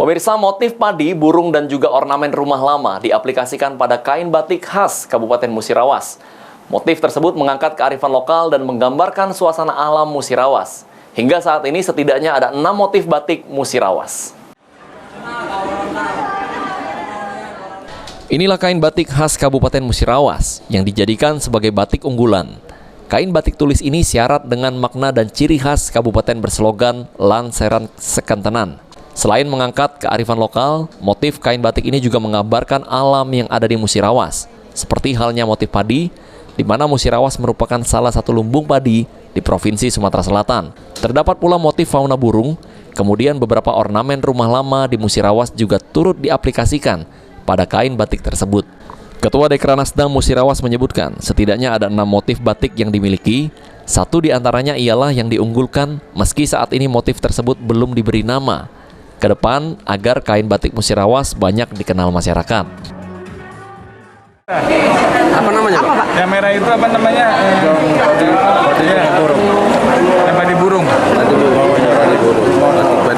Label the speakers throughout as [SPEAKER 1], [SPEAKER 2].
[SPEAKER 1] Pemirsa, motif padi, burung, dan juga ornamen rumah lama diaplikasikan pada kain batik khas Kabupaten Musirawas. Motif tersebut mengangkat kearifan lokal dan menggambarkan suasana alam Musirawas. Hingga saat ini setidaknya ada 6 motif batik Musirawas. Inilah kain batik khas Kabupaten Musirawas yang dijadikan sebagai batik unggulan. Kain batik tulis ini syarat dengan makna dan ciri khas kabupaten berslogan Lanseran Sekantenan. Selain mengangkat kearifan lokal, motif kain batik ini juga menggambarkan alam yang ada di Musirawas. Seperti halnya motif padi, di mana Musirawas merupakan salah satu lumbung padi di Provinsi Sumatera Selatan. Terdapat pula motif fauna burung, kemudian beberapa ornamen rumah lama di Musirawas juga turut diaplikasikan pada kain batik tersebut. Ketua Dekranasda Musirawas menyebutkan setidaknya ada 6 motif batik yang dimiliki. Satu di antaranya ialah yang diunggulkan meski saat ini motif tersebut belum diberi nama. Ke depan agar kain batik Musirawas banyak dikenal masyarakat.
[SPEAKER 2] Apa namanya, Pak?
[SPEAKER 3] Yang merah itu apa namanya? Burung. Yang padi burung.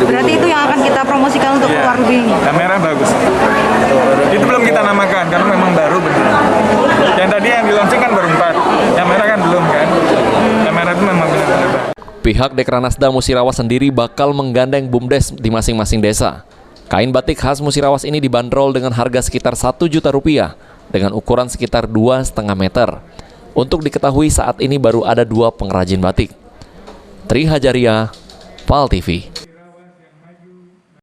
[SPEAKER 4] Berarti itu yang akan kita promosikan untuk keluar lebih.
[SPEAKER 3] Yang merah bagus. Itu belum kita namakan karena memang baru benar. Yang tadi yang di-launching kan baru 4. Yang merah kan belum kan? Yang merah itu memang benar-benar baru.
[SPEAKER 1] Pihak Dekranasda Musirawas sendiri bakal menggandeng BUMDes di masing-masing desa. Kain batik khas Musirawas ini dibanderol dengan harga sekitar Rp1 juta dengan ukuran sekitar 2,5 meter. Untuk diketahui saat ini baru ada 2 pengrajin batik. Tri Hajaria, PAL TV.